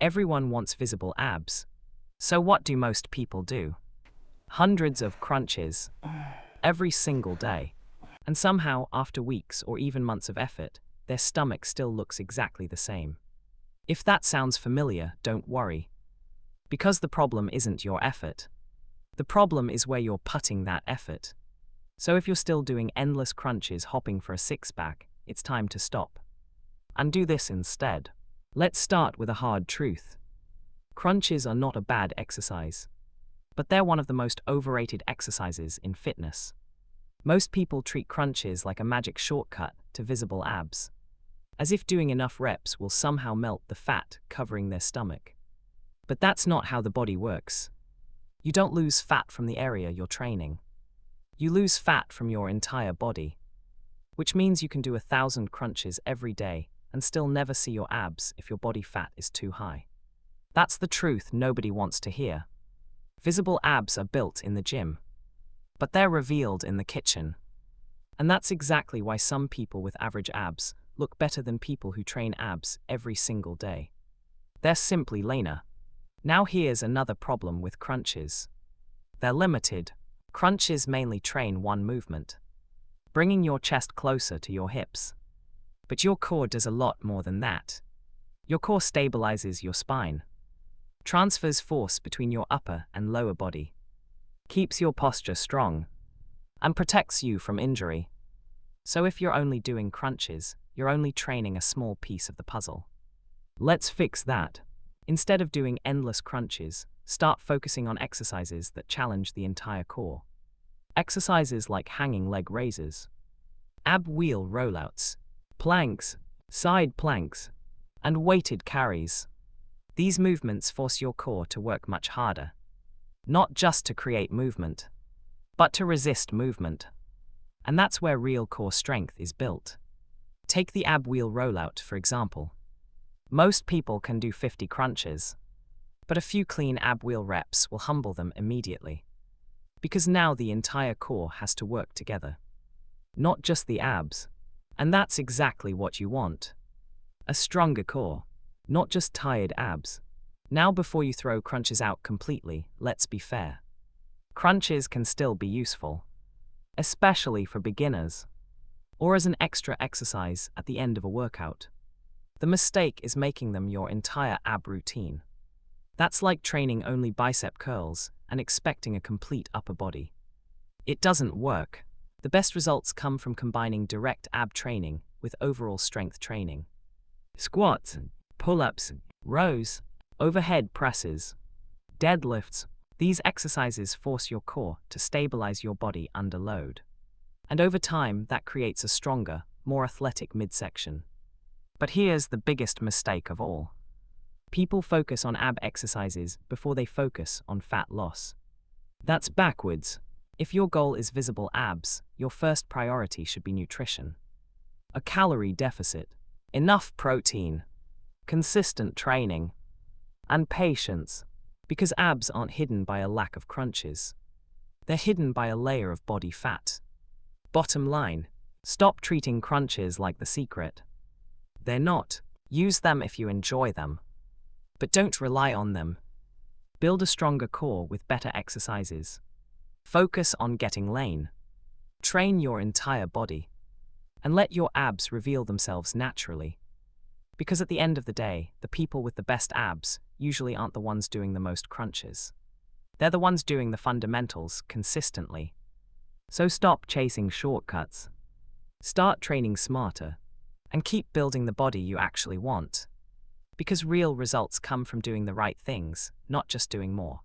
Everyone wants visible abs. So what do most people do? Hundreds of crunches every single day. And somehow, after weeks or even months of effort, their stomach still looks exactly the same. If that sounds familiar, don't worry. Because the problem isn't your effort. The problem is where you're putting that effort. So if you're still doing endless crunches hopping for a six-pack, it's time to stop. And do this instead. Let's start with a hard truth. Crunches are not a bad exercise. But they're one of the most overrated exercises in fitness. Most people treat crunches like a magic shortcut to visible abs, as if doing enough reps will somehow melt the fat covering their stomach. But that's not how the body works. You don't lose fat from the area you're training. You lose fat from your entire body, which means you can do 1,000 crunches every day and still never see your abs if your body fat is too high. That's the truth nobody wants to hear. Visible abs are built in the gym, but they're revealed in the kitchen. And that's exactly why some people with average abs look better than people who train abs every single day. They're simply leaner. Now here's another problem with crunches. They're limited. Crunches mainly train one movement, bringing your chest closer to your hips. But your core does a lot more than that. Your core stabilizes your spine, transfers force between your upper and lower body, keeps your posture strong, and protects you from injury. So if you're only doing crunches, you're only training a small piece of the puzzle. Let's fix that. Instead of doing endless crunches, start focusing on exercises that challenge the entire core. Exercises like hanging leg raises, ab wheel rollouts, planks, side planks, and weighted carries. These movements force your core to work much harder, not just to create movement, but to resist movement. And that's where real core strength is built. Take the ab wheel rollout, for example. Most people can do 50 crunches, but a few clean ab wheel reps will humble them immediately. Because now the entire core has to work together, not just the abs. And that's exactly what you want. A stronger core, not just tired abs. Now before you throw crunches out completely, let's be fair. Crunches can still be useful, especially for beginners, or as an extra exercise at the end of a workout. The mistake is making them your entire ab routine. That's like training only bicep curls and expecting a complete upper body. It doesn't work. The best results come from combining direct ab training with overall strength training. Squats, pull-ups, rows, overhead presses, deadlifts. These exercises force your core to stabilize your body under load. And over time, that creates a stronger, more athletic midsection. But here's the biggest mistake of all. People focus on ab exercises before they focus on fat loss. That's backwards. If your goal is visible abs, your first priority should be nutrition. A calorie deficit, enough protein, consistent training, and patience. Because abs aren't hidden by a lack of crunches. They're hidden by a layer of body fat. Bottom line, stop treating crunches like the secret. They're not. Use them if you enjoy them. But don't rely on them. Build a stronger core with better exercises. Focus on getting lean. Train your entire body. And let your abs reveal themselves naturally. Because at the end of the day, the people with the best abs usually aren't the ones doing the most crunches. They're the ones doing the fundamentals consistently. So stop chasing shortcuts. Start training smarter. And keep building the body you actually want. Because real results come from doing the right things, not just doing more.